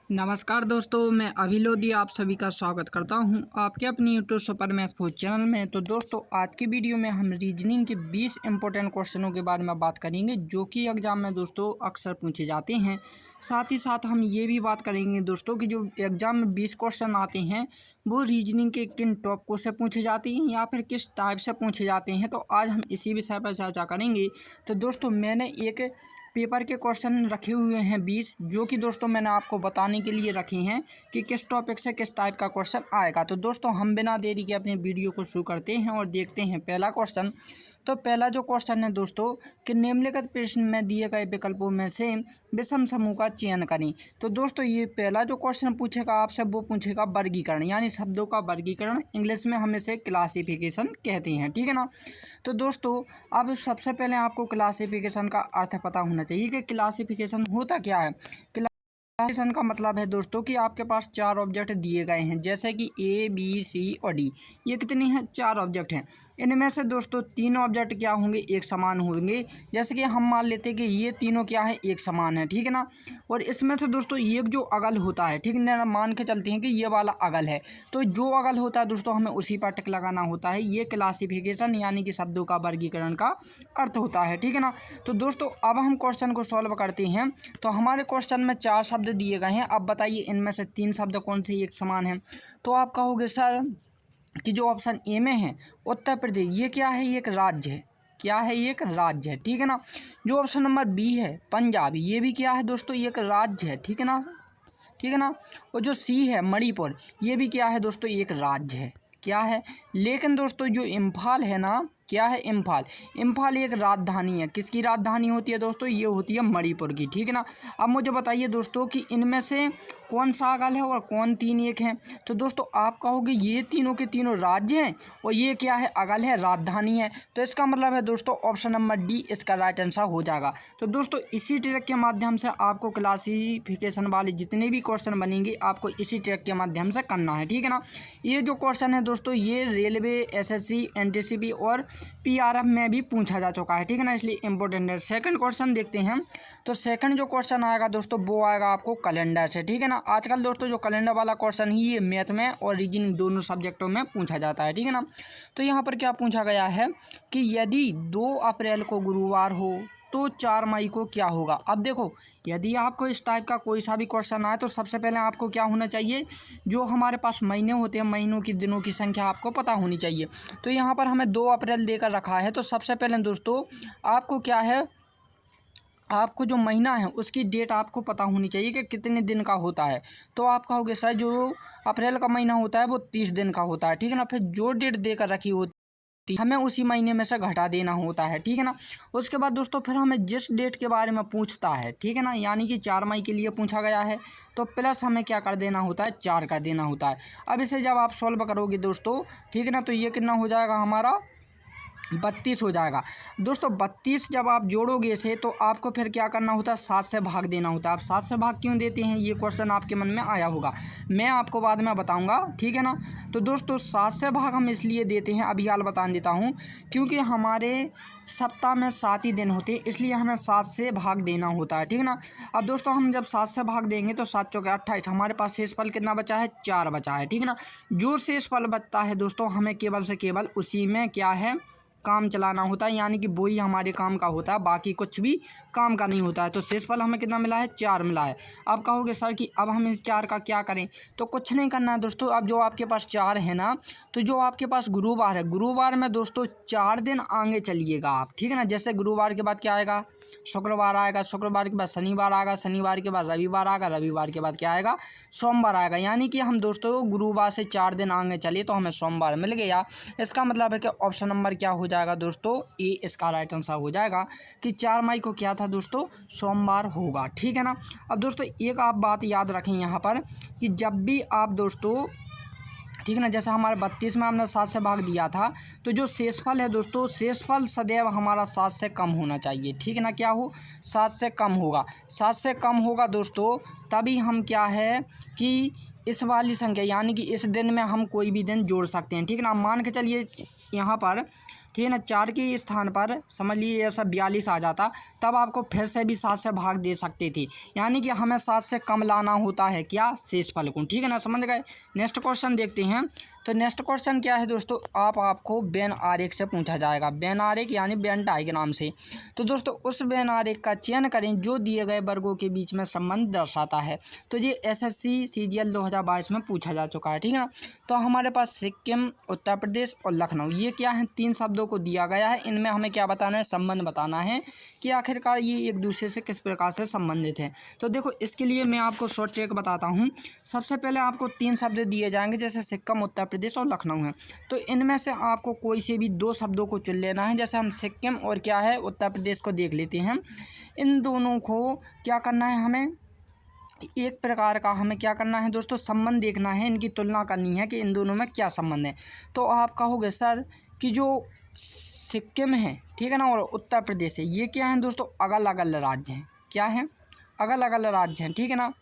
नमस्कार दोस्तों, मैं अभिलोधी आप सभी का स्वागत करता हूं आपके अपनी YouTube super math food channel में। तो दोस्तों, आज की वीडियो में हम रीजनिंग के 20 इंपॉर्टेंट क्वेश्चनों के बारे में बात करेंगे जो कि एग्जाम में दोस्तों अक्सर पूछे जाते हैं। साथ ही साथ हम ये भी बात करेंगे दोस्तों कि जो एग्जाम में 20 क्वेश्चन आते हैं वो रीजनिंग के किन टॉपिकों से पूछे जाते हैं या फिर किस टाइप से पूछे जाते हैं। तो आज हम इसी विषय पर चर्चा करेंगे। तो दोस्तों, मैंने एक पेपर के क्वेश्चन रखे हुए हैं 20, जो कि दोस्तों मैंने आपको बताने के लिए रखे हैं कि किस टॉपिक से किस टाइप का क्वेश्चन आएगा। तो दोस्तों, हम बिना देरी के अपनी वीडियो को शुरू करते हैं और देखते हैं पहला क्वेश्चन। तो पहला जो क्वेश्चन है दोस्तों कि निम्नलिखित प्रश्न में दिए गए विकल्पों में से विषम समूह का चयन करें। तो दोस्तों, ये पहला जो क्वेश्चन पूछेगा आपसे वो पूछेगा वर्गीकरण, यानी शब्दों का वर्गीकरण। इंग्लिश में हम इसे क्लासिफिकेशन कहते हैं, ठीक है ना। तो दोस्तों, अब सबसे पहले आपको क्लासिफिकेशन का अर्थ पता होना चाहिए कि क्लासिफिकेशन होता क्या है। क्लासिफिकेशन का मतलब है दोस्तों कि आपके पास 4 ऑब्जेक्ट दिए गए हैं, जैसे कि ए बी सी और डी। ये कितने हैं? 4 ऑब्जेक्ट हैं। इनमें से दोस्तों 3 ऑब्जेक्ट क्या होंगे? एक समान होंगे। जैसे कि हम मान लेते हैं कि ये तीनों क्या है? एक समान है, ठीक है ना। और इसमें से दोस्तों एक जो अगल होता है, ठीक है ना, मान के चलते हैं कि ये वाला अगल है। तो जो अगल होता है दोस्तों हमें उसी पर टिक लगाना होता है। ये क्लासिफिकेशन यानी कि शब्दों का वर्गीकरण का अर्थ होता है, ठीक है ना। तो दोस्तों, अब हम क्वेश्चन को सॉल्व करते हैं। तो हमारे क्वेश्चन में 4 शब्द दिए गए हैं। अब बताइए इनमें से 3 शब्द कौन से एक समान हैं। तो आप कहोगे सर कि जो ऑप्शन ए में है उत्तर प्रदेश, ये क्या है? ये एक राज्य है। क्या है? ये एक राज्य है, ठीक है ना। जो ऑप्शन नंबर बी है पंजाब, ये भी क्या है दोस्तों? ये एक राज्य है, ठीक है ना, ठीक है ना। और जो सी है मणिपुर, ये भी क्या है दोस्तों? एक राज्य है। क्या है? लेकिन दोस्तों जो इम्फाल है ना, क्या है? इम्फाल, इम्फाल एक राजधानी है। किसकी राजधानी होती है दोस्तों? ये होती है मणिपुर की, ठीक है ना। अब मुझे बताइए दोस्तों कि इनमें से कौन सा अगल है और कौन 3 एक हैं। तो दोस्तों आप कहोगे ये तीनों के तीनों राज्य हैं और ये क्या है? अगल है, राजधानी है। तो इसका मतलब है दोस्तों ऑप्शन नंबर डी इसका राइट आंसर हो जाएगा। तो दोस्तों, इसी ट्रिक के माध्यम से आपको क्लासिफिकेशन वाले जितने भी क्वेश्चन बनेंगे आपको इसी ट्रिक के माध्यम से करना है, ठीक है ना। ये जो क्वेश्चन है दोस्तों ये रेलवे, एसएससी, एनटीसीबी और पीआरएफ में भी पूछा जा चुका है, ठीक है ना, इसलिए इंपॉर्टेंट है। सेकंड क्वेश्चन देखते हैं। तो सेकंड जो क्वेश्चन आएगा दोस्तों वो आएगा आपको कैलेंडर से, ठीक है ना। आजकल दोस्तों जो कैलेंडर वाला क्वेश्चन ही ये मैथ में और रीजनिंग दोनों सब्जेक्टों में पूछा जाता है, ठीक है ना। तो यहाँ पर क्या पूछा गया है कि यदि 2 अप्रैल को गुरुवार हो तो 4 मई को क्या होगा। अब देखो, यदि आपको इस टाइप का कोई सा भी क्वेश्चन आए तो सबसे पहले आपको क्या होना चाहिए? जो हमारे पास महीने होते हैं, महीनों की दिनों की संख्या आपको पता होनी चाहिए। तो यहाँ पर हमें 2 अप्रैल देकर रखा है। तो सबसे पहले दोस्तों आपको क्या है, आपको जो महीना है उसकी डेट आपको पता होनी चाहिए कि कितने दिन का होता है। तो आप कहोगे सर जो अप्रैल का महीना होता है वो 30 दिन का होता है, ठीक है ना। फिर जो डेट देकर रखी होती हमें उसी महीने में से घटा देना होता है, ठीक है ना। उसके बाद दोस्तों फिर हमें जिस डेट के बारे में पूछता है, ठीक है ना, यानी कि 4 मई के लिए पूछा गया है तो प्लस हमें क्या कर देना होता है? 4 कर देना होता है। अब इसे जब आप सॉल्व करोगे दोस्तों, ठीक है ना, तो ये कितना हो जाएगा हमारा? 32 हो जाएगा दोस्तों। 32 जब आप जोड़ोगे इसे तो आपको फिर क्या करना होता है? 7 से भाग देना होता है। आप 7 से भाग क्यों देते हैं? ये क्वेश्चन आपके मन में आया होगा, मैं आपको बाद में बताऊंगा, ठीक है ना। तो दोस्तों 7 से भाग हम इसलिए देते हैं, अभी हाल बता देता हूँ, क्योंकि हमारे सप्ताह में 7 ही दिन होते हैं, इसलिए हमें 7 से भाग देना होता है, ठीक है ना। अब दोस्तों हम जब 7 से भाग देंगे तो 7 चौके 28, हमारे पास शेषफल कितना बचा है? 4 बचा है, ठीक है ना। जो शेषफल बचता है दोस्तों हमें केवल से केवल उसी में क्या है? काम चलाना होता है, यानी कि वही हमारे काम का होता है, बाकी कुछ भी काम का नहीं होता है। तो शेषफल हमें कितना मिला है? 4 मिला है। अब कहोगे सर कि अब हम इस 4 का क्या करें? तो कुछ नहीं करना है दोस्तों। अब जो आपके पास 4 है ना, तो जो आपके पास गुरुवार है, गुरुवार में दोस्तों 4 दिन आगे चलिएगा आप, ठीक है ना। जैसे गुरुवार के बाद क्या आएगा? शुक्रवार आएगा, शुक्रवार के बाद शनिवार आएगा, शनिवार के बाद रविवार आएगा, रविवार के बाद क्या आएगा? सोमवार आएगा। यानी कि हम दोस्तों गुरुवार से 4 दिन आगे चलिए तो हमें सोमवार मिल गया। इसका मतलब है कि ऑप्शन नंबर क्या हो जाएगा दोस्तों? ए इसका राइट आंसर हो जाएगा कि 4 मई को क्या था दोस्तों? सोमवार होगा, ठीक है ना। अब दोस्तों एक आप बात याद रखें यहाँ पर कि जब भी आप दोस्तों, ठीक है ना, जैसे हमारे 32 में हमने 7 से भाग दिया था, तो जो शेषफल है दोस्तों, शेषफल सदैव हमारा 7 से कम होना चाहिए, ठीक है ना। क्या हो? 7 से कम होगा। 7 से कम होगा दोस्तों तभी हम क्या है कि इस वाली संख्या यानी कि इस दिन में हम कोई भी दिन जोड़ सकते हैं, ठीक है ना। मान के चलिए यहाँ पर ठीक है ना, 4 के स्थान पर समझ लीजिए ऐसा 42 आ जाता, तब आपको फिर से भी 7 से भाग दे सकते थे, यानी कि हमें 7 से कम लाना होता है क्या, शेषफल को। ठीक है ना, समझ गए। नेक्स्ट क्वेश्चन देखते हैं। तो नेक्स्ट क्वेश्चन क्या है दोस्तों, आपको वेन आरेख से पूछा जाएगा। वेन आरेख यानी वेन डायग्राम से। तो दोस्तों उस वेन आरेख का चयन करें जो दिए गए वर्गों के बीच में संबंध दर्शाता है। तो ये एसएससी सीजीएल 2022 में पूछा जा चुका है। ठीक है ना, तो हमारे पास सिक्किम, उत्तर प्रदेश और लखनऊ, ये क्या है, 3 शब्दों को दिया गया है। इनमें हमें क्या बताना है, संबंध बताना है कि आखिरकार ये एक दूसरे से किस प्रकार से संबंधित है। तो देखो इसके लिए मैं आपको शॉर्ट ट्रिक बताता हूँ। सबसे पहले आपको 3 शब्द दिए जाएंगे, जैसे सिक्किम, उत्तर प्रदेश और लखनऊ है। तो इनमें से आपको कोई से भी 2 शब्दों को चुन लेना है। जैसे हम सिक्किम और क्या है उत्तर प्रदेश को देख लेते हैं। इन दोनों को क्या करना है, हमें एक प्रकार का हमें क्या करना है दोस्तों, संबंध देखना है, इनकी तुलना करनी है कि इन दोनों में क्या संबंध है। तो आप कहोगे सर कि जो सिक्किम है, ठीक है ना, और उत्तर प्रदेश है, ये क्या है दोस्तों, अलग अलग राज्य हैं। क्या है, अलग अलग राज्य हैं। ठीक है ना,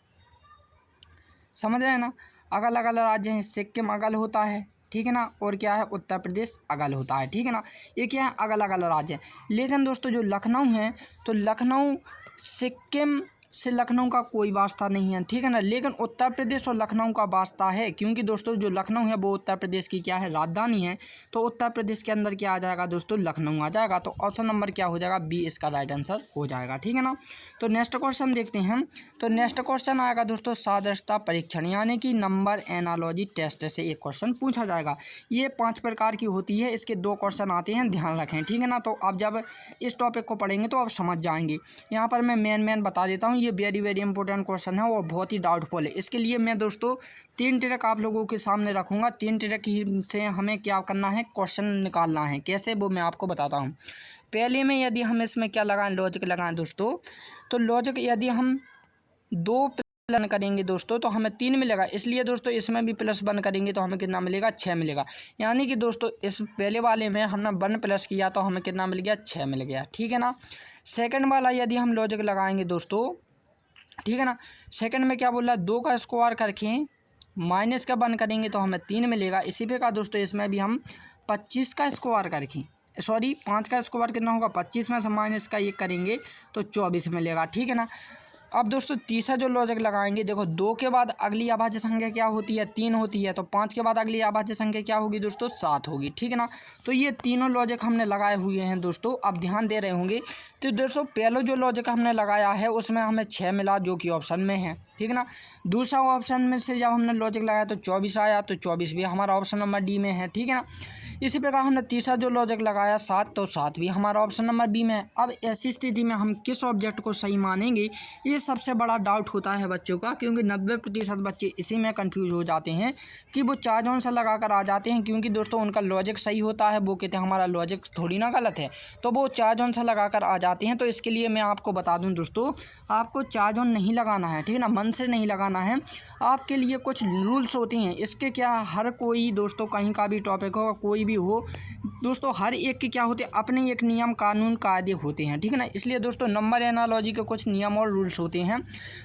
समझ रहे हैं ना, अलग अलग राज्य हैं। सिक्किम अलग होता है, ठीक है ना, और क्या है, उत्तर प्रदेश अलग होता है। ठीक है ना, ये क्या है, अलग अलग राज्य हैं। लेकिन दोस्तों जो लखनऊ है, तो लखनऊ सिक्किम से लखनऊ का कोई वास्ता नहीं है। ठीक है ना, लेकिन उत्तर प्रदेश और लखनऊ का वास्ता है, क्योंकि दोस्तों जो लखनऊ है वो उत्तर प्रदेश की क्या है, राजधानी है। तो उत्तर प्रदेश के अंदर क्या आ जाएगा दोस्तों, लखनऊ आ जाएगा। तो ऑप्शन नंबर क्या हो जाएगा, बी इसका राइट आंसर हो जाएगा। ठीक है ना, तो नेक्स्ट क्वेश्चन देखते हैं। तो नेक्स्ट क्वेश्चन आएगा दोस्तों सादृश्यता परीक्षण, यानी कि नंबर एनालॉजी टेस्ट से एक क्वेश्चन पूछा जाएगा। ये 5 प्रकार की होती है, इसके 2 क्वेश्चन आते हैं, ध्यान रखें। ठीक है ना, तो आप जब इस टॉपिक को पढ़ेंगे तो आप समझ जाएंगे। यहाँ पर मैं मेन बता देता हूँ, ये वेरी वेरी इंपॉर्टेंट क्वेश्चन है और बहुत ही डाउटफुल है। इसके लिए मैं दोस्तों 3 ट्रिक आप लोगों के सामने रखूँगा। 3 ट्रिक से हमें क्या करना है, क्वेश्चन निकालना है। कैसे, वो मैं आपको बताता हूँ। पहले में यदि हम इसमें क्या लगाएं, लॉजिक लगाएं दोस्तों, तो लॉजिक यदि हम 2 प्लस करेंगे दोस्तों तो हमें 3 मिलेगा, इसलिए दोस्तों इसमें भी +1 करेंगे तो हमें कितना मिलेगा, 6 मिलेगा। यानी कि दोस्तों इस पहले वाले में हमने 1 प्लस किया तो हमें कितना मिल गया, 6 मिल गया। ठीक है ना, सेकंड वाला यदि हम लॉजिक लगाएंगे दोस्तों, ठीक है ना, सेकंड में क्या बोल रहा है, 2 का स्क्वायर करके माइनस का 1 करेंगे तो हमें 3 मिलेगा। इसी प्रकार दोस्तों इसमें भी हम 25 का स्क्वायर करके 5 का स्क्वायर कितना होगा, 25 में से माइनस का 1 करेंगे तो 24 मिलेगा। ठीक है ना, अब दोस्तों तीसरा जो लॉजिक लगाएंगे, देखो 2 के बाद अगली अभाज्य संख्या क्या होती है, 3 होती है। तो 5 के बाद अगली अभाज्य संख्या क्या होगी दोस्तों, 7 होगी। ठीक है ना, तो ये तीनों लॉजिक हमने लगाए हुए हैं दोस्तों, आप ध्यान दे रहे होंगे। तो दोस्तों पहला जो लॉजिक हमने लगाया है उसमें हमें 6 मिला, जो कि ऑप्शन में है। ठीक है ना, दूसरा ऑप्शन में से जब हमने लॉजिक लगाया तो 24 आया, तो 24 भी हमारा ऑप्शन नंबर डी में है। ठीक है ना, इसी प्रकार हमने तीसरा जो लॉजिक लगाया 7, तो 7 भी हमारा ऑप्शन नंबर बी में है। अब ऐसी स्थिति में हम किस ऑब्जेक्ट को सही मानेंगे, ये सबसे बड़ा डाउट होता है बच्चों का, क्योंकि 90% बच्चे इसी में कंफ्यूज हो जाते हैं कि वो 4 जोन से लगा कर आ जाते हैं, क्योंकि दोस्तों उनका लॉजिक सही होता है, वो कहते हैं हमारा लॉजिक थोड़ी ना गलत है, तो वो 4 जोन से लगा कर आ जाते हैं। तो इसके लिए मैं आपको बता दूँ दोस्तों, आपको 4 जोन नहीं लगाना है। ठीक है ना, मन से नहीं लगाना है, आपके लिए कुछ रूल्स होते हैं। इसके क्या, हर कोई दोस्तों कहीं का भी टॉपिक होगा, कोई भी हो दोस्तों, हर एक के क्या होते हैं, अपने एक नियम कानून कायदे होते हैं। ठीक है ना, इसलिए दोस्तों नंबर एनालॉजी के कुछ नियम और रूल्स होते हैं।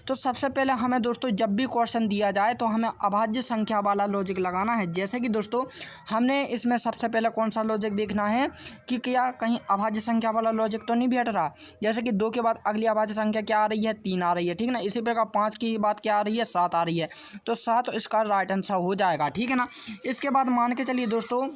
तो सबसे पहले हमें दोस्तों जब भी क्वेश्चन दिया जाए तो हमें अभाज्य संख्या वाला लॉजिक लगाना है। जैसे कि दोस्तों हमने इसमें सबसे पहले कौन सा लॉजिक देखना है कि क्या कहीं अभाज्य संख्या वाला लॉजिक तो नहीं बैठ रहा। जैसे कि 2 के बाद अगली अभाज्य संख्या क्या आ रही है, 3 आ रही है। ठीक है ना, इसी प्रकार 5 की बात क्या आ रही है, 7 आ रही है, तो 7 इसका राइट आंसर हो जाएगा। ठीक है ना, इसके बाद मान के चलिए दोस्तों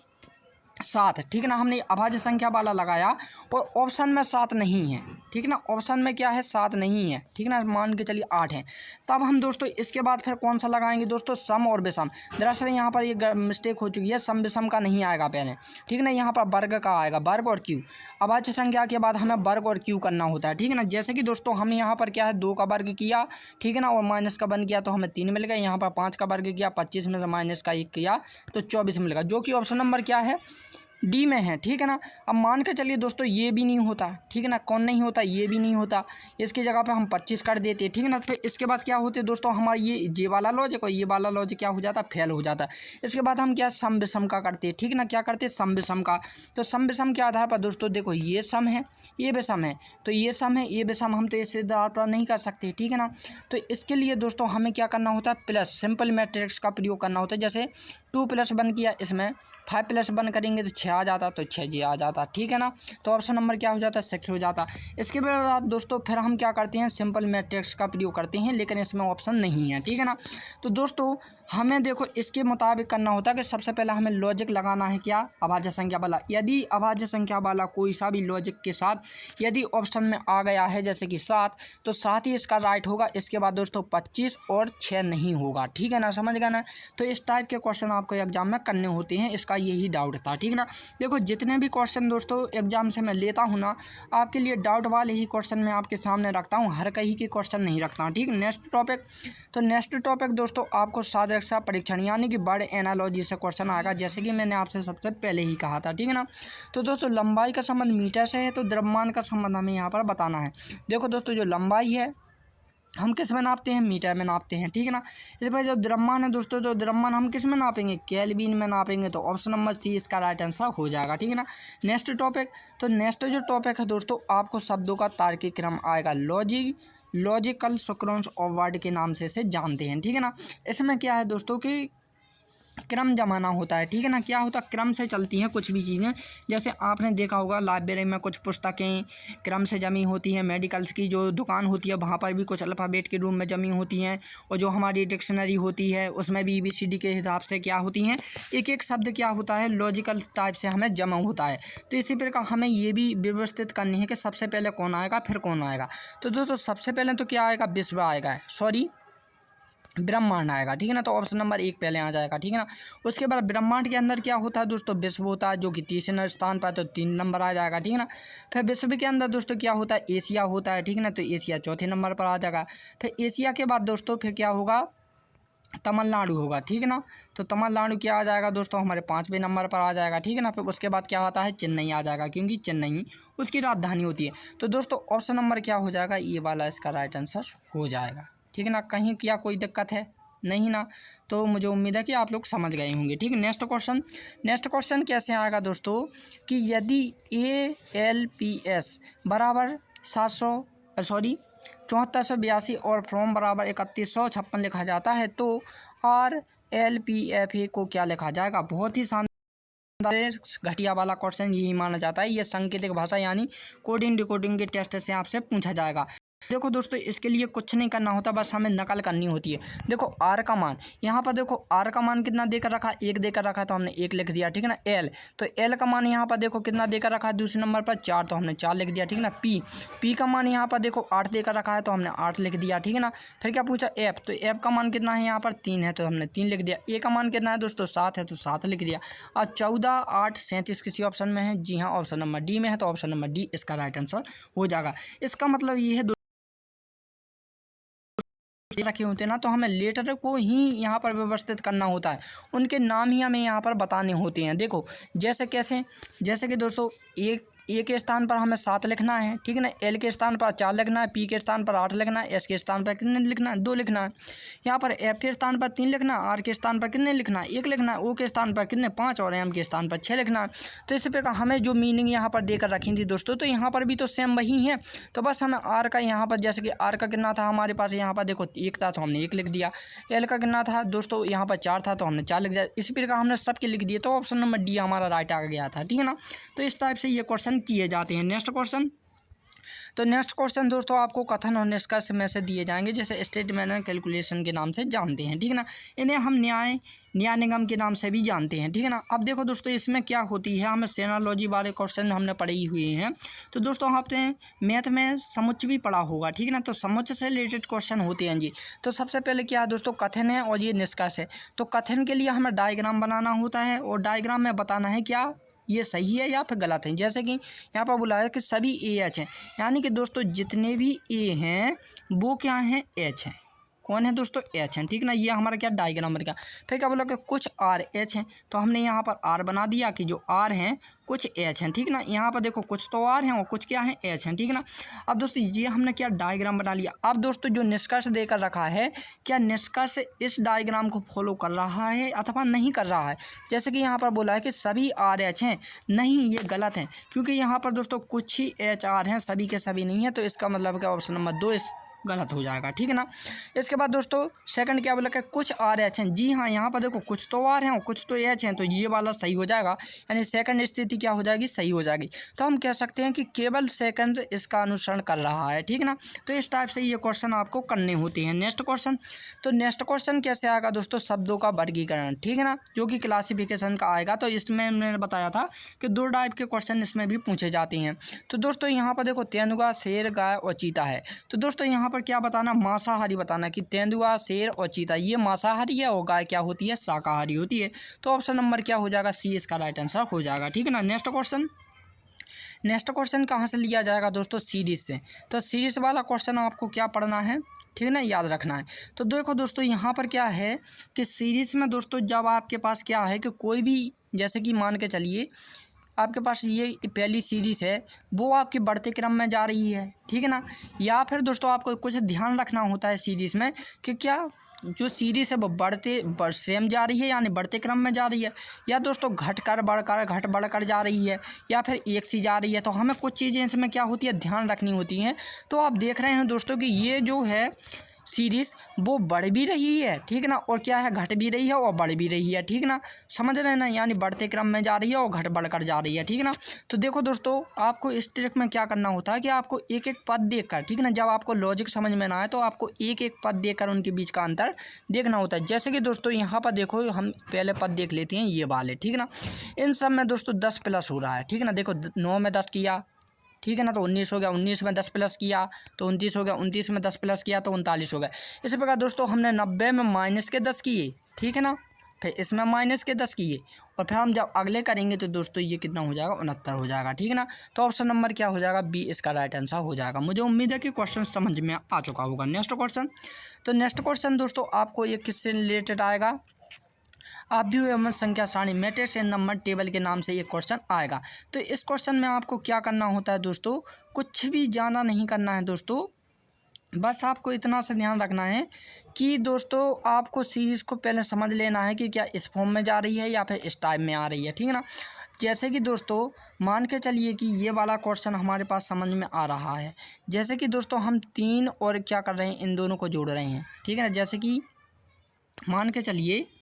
7, ठीक है ना, हमने अभाज्य संख्या वाला लगाया और ऑप्शन में 7 नहीं है। ठीक है ना, ऑप्शन में क्या है, 7 नहीं है। ठीक है ना, मान के चलिए 8 है। तब हम दोस्तों इसके बाद फिर कौन सा लगाएंगे दोस्तों, सम और विषम। दरअसल यहाँ पर ये मिस्टेक हो चुकी है, सम विषम का नहीं आएगा पहले। ठीक है ना, यहाँ पर वर्ग का आएगा, वर्ग और क्यू। अभाज्य संख्या के बाद हमें वर्ग और क्यू करना होता है। ठीक है ना, जैसे कि दोस्तों हम यहाँ पर क्या है, 2 का वर्ग किया, ठीक है ना, और माइनस का 1 किया तो हमें 3 मिल गया। यहाँ पर 5 का वर्ग किया, 25 में से माइनस का 1 किया तो 24 मिलेगा, जो कि ऑप्शन नंबर क्या है, डी में है। ठीक है ना, अब मान के चलिए दोस्तों ये भी नहीं होता। ठीक है ना, कौन नहीं होता, ये भी नहीं होता, इसकी जगह पे हम 25 कर देते। ठीक है ना, फिर इसके बाद क्या होते दोस्तों, हमारा ये वाला लॉजिक और ये वाला लॉजिक क्या हो जाता, फेल हो जाता है। इसके बाद हम क्या सम विषम का करते हैं। ठीक है ना, क्या करते हैं, सम विषम का। तो सम विषम के आधार पर दोस्तों देखो, ये सम है, ये विषम है, तो ये सम है, ये विषम, हम तो इस आधार पर नहीं कर सकते। ठीक है ना, तो इसके लिए दोस्तों हमें क्या करना होता है, प्लस सिंपल मैट्रिक्स का प्रयोग करना होता है। जैसे 2 + 1 किया, इसमें 5 + 1 करेंगे तो 6 आ जाता, तो 6G आ जाता, ठीक है ना। तो ऑप्शन नंबर क्या हो जाता, 6 हो जाता। इसके बाद दोस्तों फिर हम क्या करते हैं, सिंपल मैट्रिक्स का प्रयोग करते हैं, लेकिन इसमें ऑप्शन नहीं है, ठीक है ना। तो दोस्तों हमें देखो इसके मुताबिक करना होता है कि सबसे पहले हमें लॉजिक लगाना है क्या, अभाज्य संख्या वाला। यदि अभाज्य संख्या वाला कोई सा भी लॉजिक के साथ यदि ऑप्शन में आ गया है जैसे कि 7, तो 7 ही इसका राइट होगा। इसके बाद दोस्तों 25 और 6 नहीं होगा, ठीक है ना, समझ गए ना। तो इस टाइप के क्वेश्चन आपको एग्जाम में करने होते हैं, इसका यही डाउट था, ठीक है ना। देखो जितने भी क्वेश्चन दोस्तों एग्जाम से मैं लेता हूँ ना, आपके लिए डाउट वाले ही क्वेश्चन मैं आपके सामने रखता हूँ, हर कहीं के क्वेश्चन नहीं रखता हूँ, ठीक। नेक्स्ट टॉपिक, तो नेक्स्ट टॉपिक दोस्तों आपको साधारण परीक्षण यानी कि वर्ड एनालॉजी से क्वेश्चन आएगा, जैसे कि मैंने आपसे सबसे पहले ही कहा था, ठीक है ना। तो दोस्तों लंबाई का संबंध मीटर से है, तो द्रव्यमान का संबंध हमें यहाँ पर बताना है। देखो दोस्तों जो लंबाई है हम किस में नापते हैं, मीटर में नापते हैं, ठीक है ना। इस पर जो द्रव्यमान है दोस्तों, जो द्रव्यमान हम किस में नापेंगे, केल्विन में नापेंगे। तो ऑप्शन नंबर सी इसका राइट आंसर हो जाएगा, ठीक है ना। नेक्स्ट टॉपिक, तो नेक्स्ट जो टॉपिक है दोस्तों आपको शब्दों का तार्किक क्रम आएगा, लॉजिकल सीक्वेंस ऑफ वर्ड के नाम से इसे जानते हैं, ठीक है ना। इसमें क्या है दोस्तों कि क्रम जमाना होता है, ठीक है ना। क्या होता है, क्रम से चलती हैं कुछ भी चीज़ें। जैसे आपने देखा होगा लाइब्रेरी में कुछ पुस्तकें क्रम से जमी होती हैं, मेडिकल्स की जो दुकान होती है वहाँ पर भी कुछ अल्फ़ाबेट के रूप में जमी होती हैं, और जो हमारी डिक्शनरी होती है उसमें भी ABCD के हिसाब से क्या होती हैं, एक एक शब्द क्या होता है लॉजिकल टाइप से हमें जमा होता है। तो इसी प्रकार हमें ये भी व्यवस्थित करनी है कि सबसे पहले कौन आएगा फिर कौन आएगा। तो दोस्तों सबसे पहले तो क्या आएगा, विश्व आएगा, ब्रह्मांड आएगा, ठीक है ना। तो ऑप्शन नंबर 1 पहले आ जाएगा, ठीक है ना। उसके बाद ब्रह्मांड के अंदर क्या होता है दोस्तों, विश्व होता है, जो कि तीसरे स्थान पर, तो 3 नंबर आ जाएगा, ठीक है ना। फिर विश्व के अंदर दोस्तों क्या होता है, एशिया होता है, ठीक है ना। तो एशिया चौथे नंबर पर आ जाएगा। फिर एशिया के बाद दोस्तों फिर क्या होगा, तमिलनाडु होगा, ठीक है ना। तो तमिलनाडु क्या आ जाएगा दोस्तों, हमारे 5वें नंबर पर आ जाएगा, ठीक है ना। फिर उसके बाद क्या आता है, चेन्नई आ जाएगा, क्योंकि चेन्नई उसकी राजधानी होती है। तो दोस्तों ऑप्शन नंबर क्या हो जाएगा, ये वाला इसका राइट आंसर हो जाएगा, ठीक है ना। कहीं क्या कोई दिक्कत है नहीं ना। तो मुझे उम्मीद है कि आप लोग समझ गए होंगे, ठीक है। नेक्स्ट क्वेश्चन कैसे आएगा दोस्तों कि यदि ALPS बराबर 7482 और फ्रॉम बराबर 3156 लिखा जाता है, तो RLPFA को क्या लिखा जाएगा। बहुत ही घटिया वाला क्वेश्चन यही माना जाता है, ये सांकेतिक भाषा यानी कोडिंग डिकोडिंग के टेस्ट से आपसे पूछा जाएगा। देखो दोस्तों इसके लिए कुछ नहीं करना होता, बस हमें नकल करनी होती है। देखो आर का मान, यहाँ पर देखो आर का मान कितना देकर रखा, 1 देकर रखा, तो हमने 1 लिख दिया, ठीक है ना। एल, तो एल का मान यहाँ पर देखो कितना देकर रखा है, दूसरे नंबर पर 4, तो हमने 4 लिख दिया, ठीक है ना। पी का मान यहाँ पर देखो 8 देकर रखा है, तो हमने 8 लिख दिया, ठीक है ना। फिर क्या पूछा, एफ, तो एफ का मान कितना है यहाँ पर 3 है, तो हमने 3 लिख दिया। ए का मान कितना है दोस्तों 7 है, तो 7 लिख दिया। और 14, 8, 37 किसी ऑप्शन में है, जी हाँ ऑप्शन नंबर डी में है, तो ऑप्शन नंबर डी इसका राइट आंसर हो जाएगा। इसका मतलब ये है रखे होते हैं ना, तो हमें लेटर को ही यहाँ पर व्यवस्थित करना होता है, उनके नाम ही हमें यहाँ पर बताने होते हैं। देखो जैसे कि दोस्तों ए के स्थान पर हमें 7 लिखना है, ठीक है ना। एल के स्थान पर 4 लिखना है, पी के स्थान पर 8 लिखना है, एस के स्थान पर कितने लिखना है, 2 लिखना है। यहाँ पर एफ के स्थान पर 3 लिखना है, आर के स्थान पर कितने लिखना है, 1 लिखना है, ओ के स्थान पर कितने 5 और एम के स्थान पर 6 लिखना है। तो इसी प्रकार हमें जो मीनिंग यहाँ पर देकर रखी थी दोस्तों, तो यहाँ पर भी तो सेम वही है। तो बस हमें आर का यहाँ पर, जैसे कि आर का कितना था हमारे पास, यहाँ पर देखो 1 था, तो हमने 1 लिख दिया। एल का कितना था दोस्तों, यहाँ पर 4 था, तो हमने 4 लिख दिया। इसी प्रकार हमने सबके लिख दिए, तो ऑप्शन नंबर डी हमारा राइट आ गया था, ठीक है ना। तो इस टाइप से ये क्वेश्चन किए जाते हैं। नेक्स्ट क्वेश्चन दोस्तों आपको कथन और निष्कर्ष में से दिए जाएंगे, जैसे स्टेटमेंट एंड कैलकुलेशन के नाम से जानते हैं, ठीक है ना। इन्हें हम न्याय निगम के नाम से भी जानते हैं, ठीक है ना। अब देखो दोस्तों इसमें क्या होती है, हमें सेनालॉजी वाले क्वेश्चन हमने पढ़े ही हुए हैं। तो दोस्तों आपने मैथ में समुच्चय भी पढ़ा होगा, ठीक है ना। तो समुच्चय से रिलेटेड क्वेश्चन होते हैं जी। तो सबसे पहले क्या है दोस्तों, कथन है और ये निष्कर्ष है। तो कथन के लिए हमें डायग्राम बनाना होता है, और डायग्राम में बताना है क्या ये सही है या फिर गलत है। जैसे कि यहाँ पर बोला है कि सभी AH हैं, यानी कि दोस्तों जितने भी A हैं वो क्या हैं, H हैं। कौन है दोस्तों, H हैं, ठीक ना। ये हमारा क्या डायग्राम बन गया। फिर क्या बोला कि कुछ RH हैं, तो हमने यहाँ पर R बना दिया कि जो R हैं कुछ H हैं, ठीक ना। यहाँ पर देखो कुछ तो R हैं और कुछ क्या हैं, H हैं, ठीक ना। अब दोस्तों ये हमने क्या डायग्राम बना लिया। अब दोस्तों जो निष्कर्ष देकर रखा है, क्या निष्कर्ष इस डायग्राम को फॉलो कर रहा है अथवा नहीं कर रहा है। जैसे कि यहाँ पर बोला है कि सभी RH हैं, नहीं ये गलत है, क्योंकि यहाँ पर दोस्तों कुछ ही HR हैं, सभी के सभी नहीं है। तो इसका मतलब क्या ऑप्शन नंबर 2 गलत हो जाएगा, ठीक है ना। इसके बाद दोस्तों सेकंड क्या बोला कि कुछ आर एच हैं। जी हाँ, यहाँ पर देखो कुछ तो आर हैं और कुछ तो एच हैं, तो ये वाला सही हो जाएगा, यानी सेकंड स्थिति क्या हो जाएगी, सही हो जाएगी। तो हम कह सकते हैं कि केवल सेकंड इसका अनुसरण कर रहा है, ठीक है ना। तो इस टाइप से ये क्वेश्चन आपको करने होते हैं। नेक्स्ट क्वेश्चन, तो नेक्स्ट क्वेश्चन कैसे आएगा दोस्तों, शब्दों का वर्गीकरण, ठीक है ना, जो कि क्लासिफिकेशन का आएगा। तो इसमें मैंने बताया था कि 2 टाइप के क्वेश्चन इसमें भी पूछे जाते हैं। तो दोस्तों यहाँ पर देखो तेंदुआ, शेर, गाय और चीता है। तो दोस्तों यहाँ पर क्या बताना, मांसाहारी बताना कि तेंदुआ, शेर और चीता ये मांसाहारी है और गाय क्या होती है, शाकाहारी होती है। तो ऑप्शन नंबर क्या हो जाएगा, सी इसका राइट आंसर हो जाएगा, ठीक है ना। नेक्स्ट क्वेश्चन कहाँ से लिया जाएगा दोस्तों, सीरीज से। तो सीरीज वाला क्वेश्चन आपको क्या पढ़ना है, ठीक है ना, याद रखना है। तो देखो दोस्तों यहाँ पर क्या है कि सीरीज में दोस्तों जब आपके पास क्या है कि कोई भी, जैसे कि मान के चलिए आपके पास ये पहली सीरीज़ है, वो आपके बढ़ते क्रम में जा रही है, ठीक है ना। या फिर दोस्तों आपको कुछ ध्यान रखना होता है सीरीज़ में कि क्या जो सीरीज़ है वो सेम जा रही है, यानी बढ़ते क्रम में जा रही है, या दोस्तों घट बढ़कर जा रही है, या फिर एक सी जा रही है। तो हमें कुछ चीज़ें इसमें क्या होती है, ध्यान रखनी होती हैं। तो आप देख रहे हैं दोस्तों कि ये जो है सीरीज़ वो बढ़ भी रही है, ठीक है ना, और क्या है, घट भी रही है और बढ़ भी रही है, ठीक है ना, समझ रहे हैं ना, यानी बढ़ते क्रम में जा रही है और घट बढ़कर जा रही है, ठीक है ना। तो देखो दोस्तों आपको इस ट्रिक में क्या करना होता है कि आपको एक एक पद देखकर, ठीक है ना, जब आपको लॉजिक समझ में ना आए तो आपको एक एक पद देखकर उनके बीच का अंतर देखना होता है। जैसे कि दोस्तों यहाँ पर देखो, हम पहले पद देख लेते हैं ये वाले, ठीक है ना। इन सब में दोस्तों 10 प्लस हो रहा है, ठीक है ना। देखो 9 में 10 किया, ठीक है ना, तो 19 हो गया, 19 में 10 प्लस किया तो 29 हो गया, 29 में 10 प्लस किया तो 39 हो गया। इसी प्रकार दोस्तों हमने 90 में माइनस के 10 किए, ठीक है ना, फिर इसमें माइनस के 10 किए, और फिर हम जब अगले करेंगे तो दोस्तों ये कितना हो जाएगा, 69 हो जाएगा, ठीक है ना। तो ऑप्शन नंबर क्या हो जाएगा, बी इसका राइट आंसर हो जाएगा। मुझे उम्मीद है कि क्वेश्चन समझ में आ चुका होगा। नेक्स्ट क्वेश्चन, तो नेक्स्ट क्वेश्चन दोस्तों आपको ये किससे रिलेटेड आएगा, अवयव एवं संख्या सारणी मैट्रिक्स एंड नंबर टेबल के नाम से ये क्वेश्चन आएगा। तो इस क्वेश्चन में आपको क्या करना होता है दोस्तों, कुछ भी ज़्यादा नहीं करना है दोस्तों, बस आपको इतना सा ध्यान रखना है कि दोस्तों आपको सीरीज़ को पहले समझ लेना है कि क्या इस फॉर्म में जा रही है या फिर इस टाइप में आ रही है, ठीक है ना। जैसे कि दोस्तों मान के चलिए कि ये वाला क्वेश्चन हमारे पास समझ में आ रहा है। जैसे कि दोस्तों हम 3 और क्या कर रहे हैं, इन दोनों को जोड़ रहे हैं, ठीक है ना। जैसे कि मान के चलिए